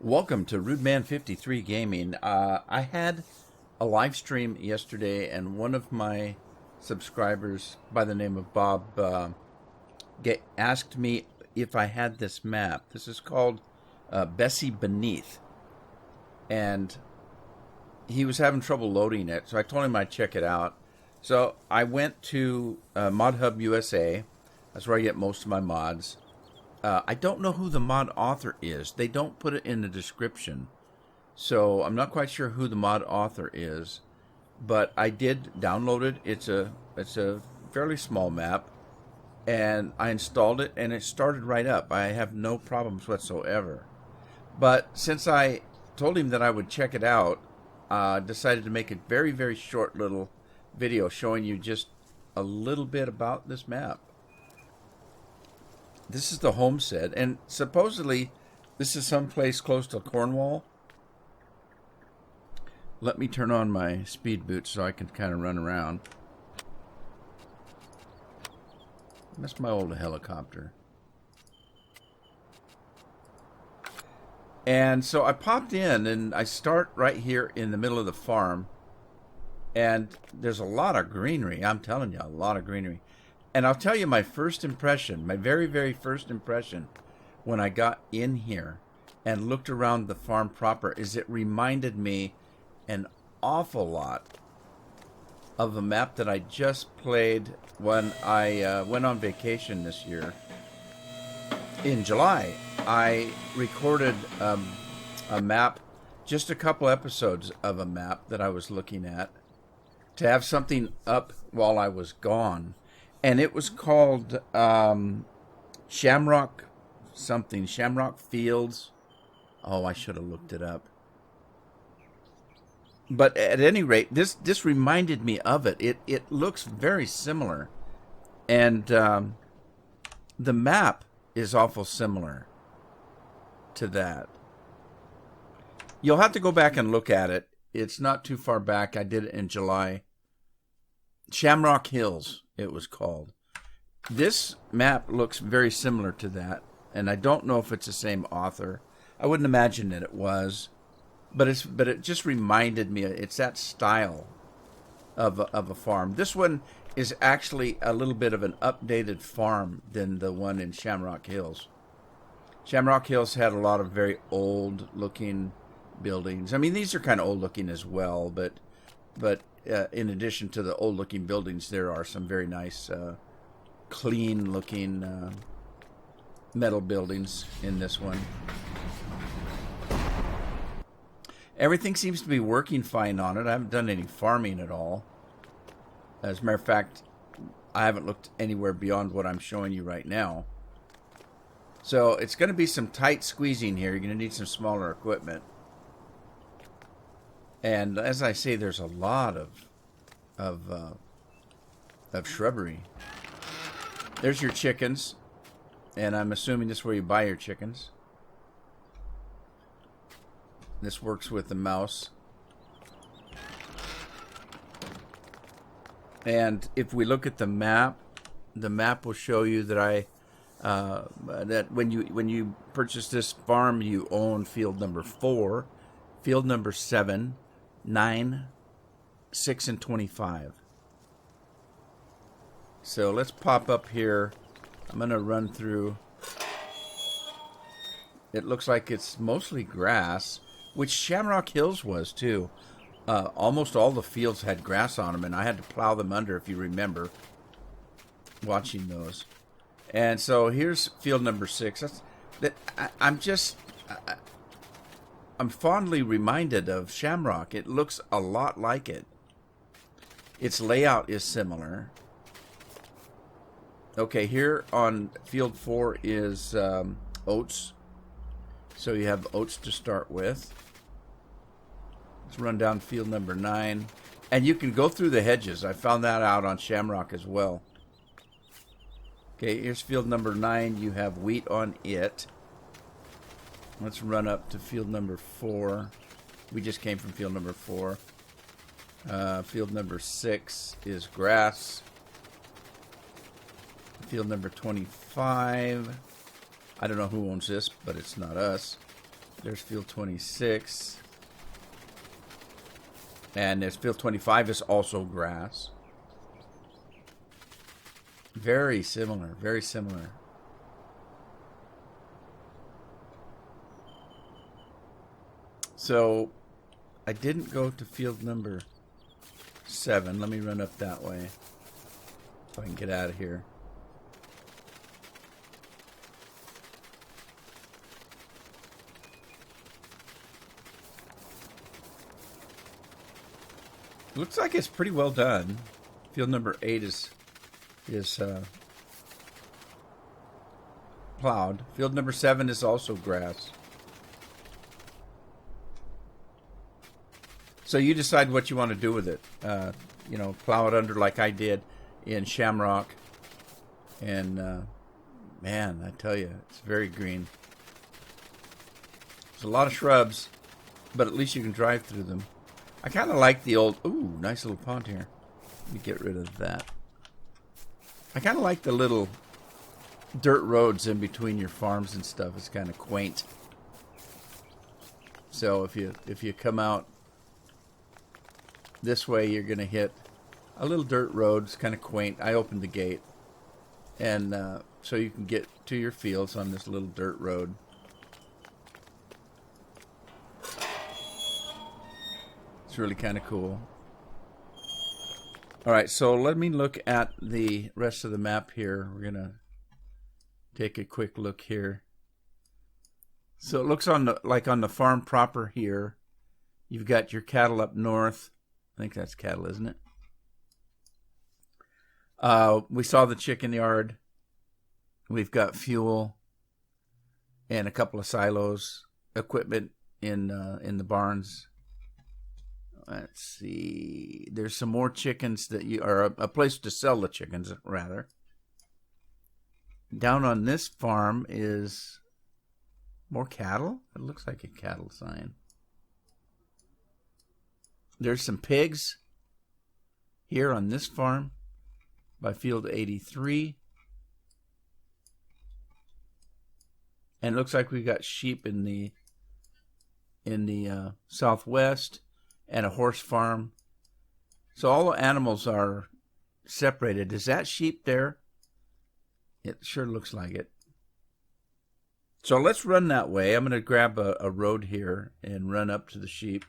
Welcome to Rudeman53 Gaming. I had a live stream yesterday, and one of my subscribers by the name of Bob asked me if I had this map. This is called Bessy Beneath, and he was having trouble loading it, so I told him I'd check it out. So I went to Mod Hub USA. That's where I get most of my mods. I don't know who the mod author is. They don't put it in the description. So I'm not quite sure who the mod author is. But I did download it. It's a fairly small map. And I installed it and it started right up. I have no problems whatsoever. But since I told him that I would check it out, I decided to make a very, very short little video showing you just a little bit about this map. This is the homestead, and supposedly this is someplace close to Cornwall. Let me turn on my speed boots so I can kind of run around. That's my old helicopter. And so I popped in, and I start right here in the middle of the farm. And there's a lot of greenery. I'm telling you, a lot of greenery. And I'll tell you my first impression, my very, very first impression when I got in here and looked around the farm proper is it reminded me an awful lot of a map that I just played when I went on vacation this year. In July, I recorded a map, just a couple episodes of a map that I was looking at to have something up while I was gone. And it was called Shamrock something, Shamrock Fields. Oh, I should have looked it up. But at any rate, this reminded me of it. It looks very similar. And the map is awful similar to that. You'll have to go back and look at it. It's not too far back. I did it in July. Shamrock Hills, it was called. This map looks very similar to that, and I don't know if it's the same author. I wouldn't imagine that it was, but it just reminded me. It's that style of a farm. This one is actually a little bit of an updated farm than the one in Shamrock Hills. Shamrock Hills had a lot of very old-looking buildings. I mean, these are kind of old-looking as well, but in addition to the old-looking buildings, there are some very nice, clean-looking metal buildings in this one. Everything seems to be working fine on it. I haven't done any farming at all. As a matter of fact, I haven't looked anywhere beyond what I'm showing you right now. So it's going to be some tight squeezing here. You're going to need some smaller equipment. And as I say, there's a lot of shrubbery. There's your chickens, and I'm assuming this is where you buy your chickens. This works with the mouse. And if we look at the map will show you that that when you purchase this farm, you own field number 4, field number 7. 9, 6, and 25. So let's pop up here. I'm going to run through. It looks like it's mostly grass, which Shamrock Hills was too. Almost all the fields had grass on them, and I had to plow them under, if you remember watching those. And so here's field number 6. I'm fondly reminded of Shamrock. It looks a lot like it. Its layout is similar. Okay, here on field 4 is oats. So you have oats to start with. Let's run down field number 9. And you can go through the hedges. I found that out on Shamrock as well. Okay, here's field number 9. You have wheat on it. Let's run up to field number 4. We just came from field number 4. Field number 6 is grass. Field number 25. I don't know who owns this, but it's not us. There's field 26. And there's field 25 is also grass. Very similar, very similar. So, I didn't go to field number 7. Let me run up that way so I can get out of here. Looks like it's pretty well done. Field number 8 is plowed. Field number 7 is also grass. So you decide what you want to do with it. You know, plow it under like I did in Shamrock. And, man, I tell you, it's very green. There's a lot of shrubs, but at least you can drive through them. I kind of like the old... Ooh, nice little pond here. Let me get rid of that. I kind of like the little dirt roads in between your farms and stuff. It's kind of quaint. So if you come out this way, you're going to hit a little dirt road. It's kind of quaint. I opened the gate. And so you can get to your fields on this little dirt road. It's really kind of cool. Alright, so let me look at the rest of the map here. We're going to take a quick look here. So it looks like on the farm proper here, you've got your cattle up north. I think that's cattle, isn't it? We saw the chicken yard. We've got fuel and a couple of silos, equipment in the barns. Let's see. There's some more chickens that you are a place to sell the chickens, rather. Down on this farm is more cattle. It looks like a cattle sign. There's some pigs here on this farm by field 83. And it looks like we've got sheep in the southwest. And a horse farm. So all the animals are separated. Is that sheep there? It sure looks like it. So let's run that way. I'm going to grab a road here and run up to the sheep.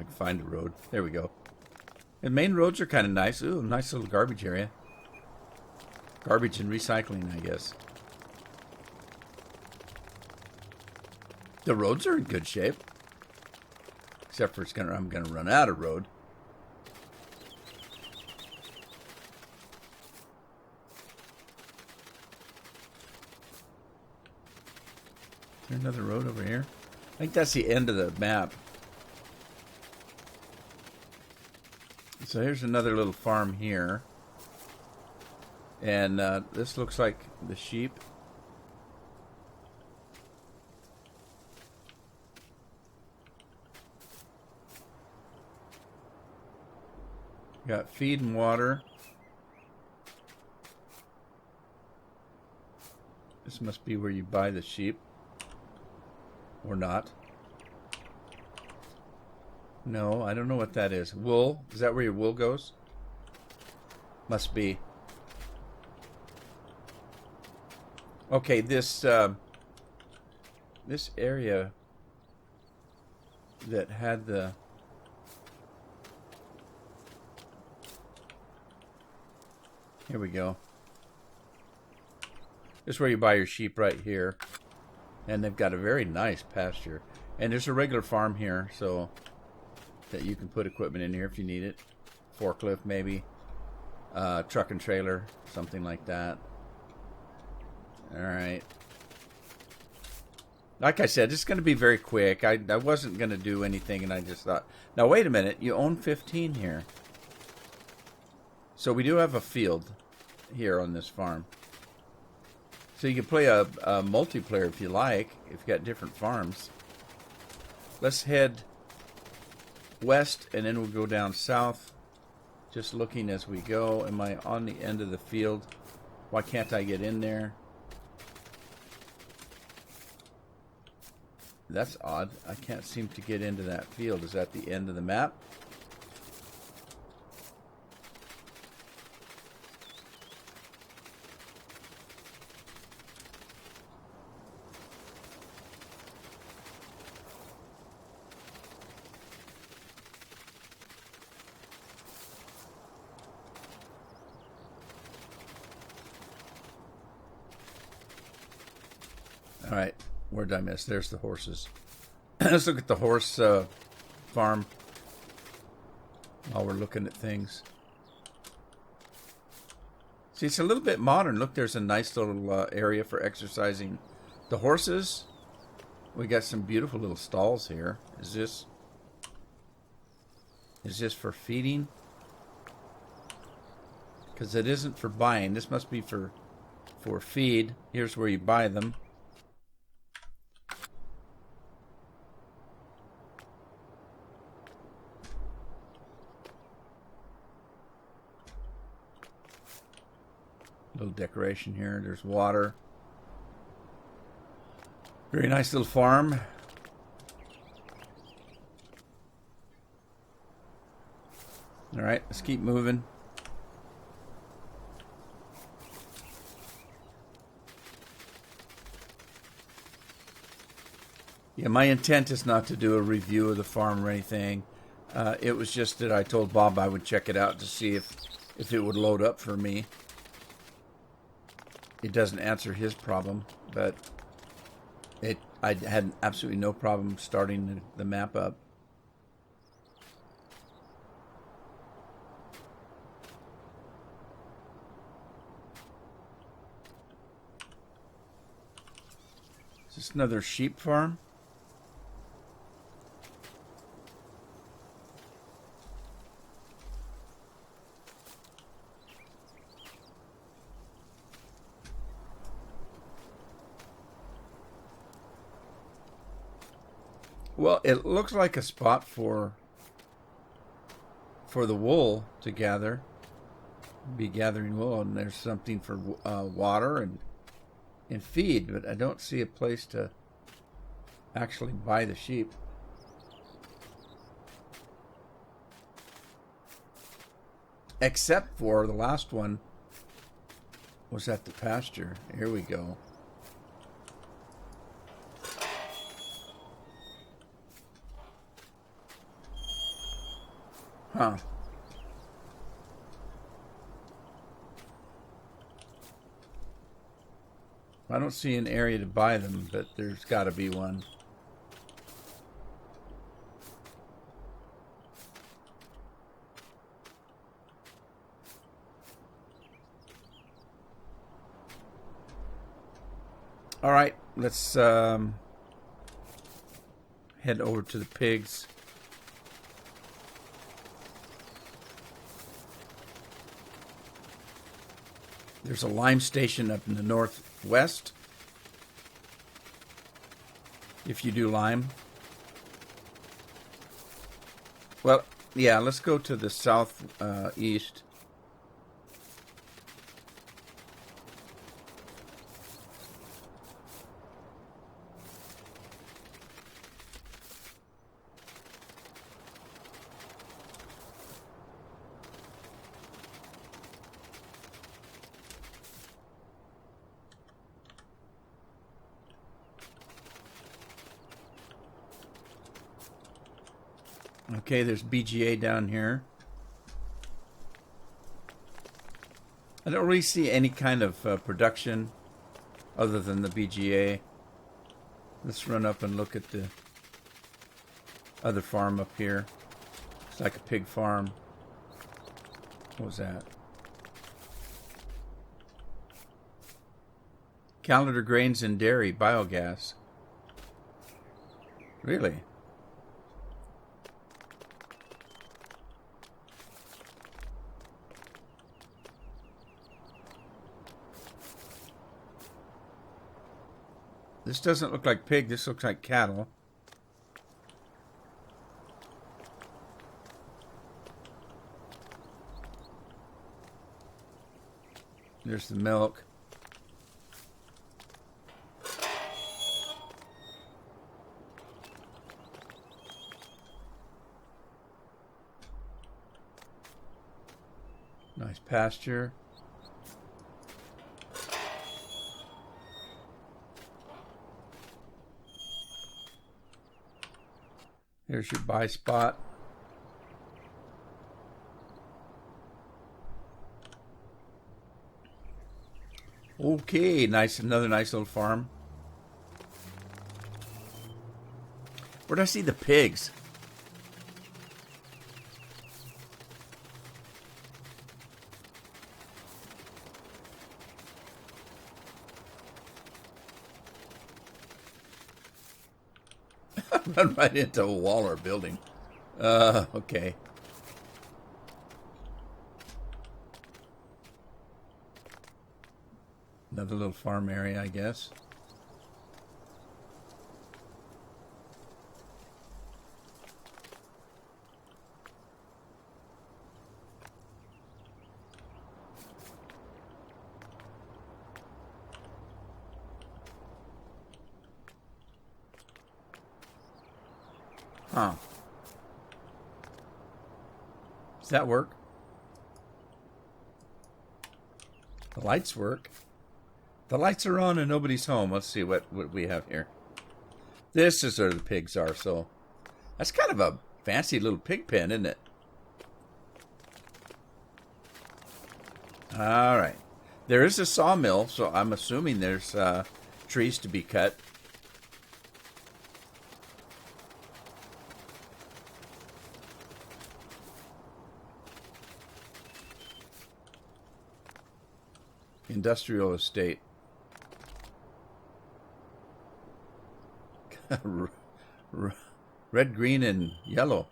I can find a road. There we go. And main roads are kind of nice. Ooh, nice little garbage area. Garbage and recycling, I guess. The roads are in good shape. Except for I'm gonna run out of road. Is there another road over here? I think that's the end of the map. So here's another little farm here. And this looks like the sheep. Got feed and water. This must be where you buy the sheep. Or not. No, I don't know what that is. Wool? Is that where your wool goes? Must be. Okay, this area that had the... Here we go. This is where you buy your sheep right here. And they've got a very nice pasture. And there's a regular farm here, so that you can put equipment in here if you need it. Forklift maybe. Truck and trailer, something like that. Alright. Like I said, it's going to be very quick. I wasn't going to do anything, and I just thought... Now, wait a minute. You own 15 here. So we do have a field here on this farm. So you can play a multiplayer if you like, if you got different farms. Let's head west and then we'll go down south. Just looking as we go. Am I on the end of the field? Why can't I get in there? That's odd. I can't seem to get into that field. Is that the end of the map? All right, where did I miss? There's the horses. Let's look at the horse farm while we're looking at things. See, it's a little bit modern. Look, there's a nice little area for exercising the horses. We got some beautiful little stalls here. Is this for feeding? Because it isn't for buying. This must be for feed. Here's where you buy them. Little decoration here. There's water. Very nice little farm. All right, let's keep moving. Yeah, my intent is not to do a review of the farm or anything. It was just that I told Bob I would check it out to see if it would load up for me. It doesn't answer his problem, but I had absolutely no problem starting the map up. Is this another sheep farm? Well, it looks like a spot for the wool to gather. Be gathering wool, and there's something for water and feed, but I don't see a place to actually buy the sheep. Except for the last one was at the pasture. Here we go. Huh. I don't see an area to buy them, but there's got to be one. All right, let's head over to the pigs. There's a lime station up in the northwest. If you do lime. Well, yeah, let's go to the southeast. Okay, there's BGA down here. I don't really see any kind of production other than the BGA. Let's run up and look at the other farm up here. It's like a pig farm. What was that? Calendar grains and dairy biogas. Really? This doesn't look like pig. This looks like cattle. There's the milk. Nice pasture. Here's your buy spot. Okay, nice, another nice little farm. Where'd I see the pigs? Run right into a wall or a building. Okay. Another little farm area, I guess. Huh. Does that work? The lights work. The lights are on and nobody's home. Let's see what we have here. This is where the pigs are, so that's kind of a fancy little pig pen, isn't it? All right. There is a sawmill, so I'm assuming there's trees to be cut. Industrial estate. Red, green, and yellow.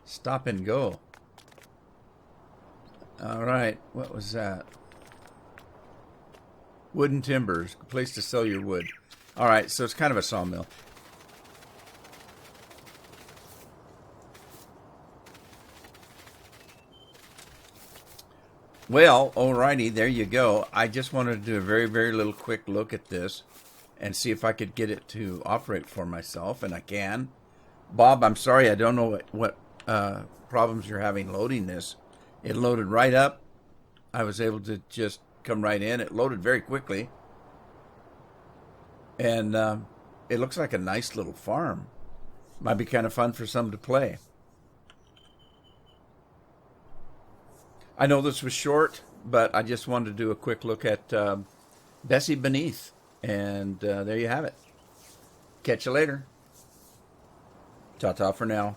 Stop and go. All right, what was that? Wooden timbers, a place to sell your wood. All right, so it's kind of a sawmill. Well, alrighty, there you go. I just wanted to do a very, very little quick look at this and see if I could get it to operate for myself, and I can. Bob, I'm sorry, I don't know what problems you're having loading this. It loaded right up. I was able to just come right in. It loaded very quickly. And it looks like a nice little farm. Might be kind of fun for some to play. I know this was short, but I just wanted to do a quick look at Bessy Beneath. And there you have it. Catch you later. Ta-ta for now.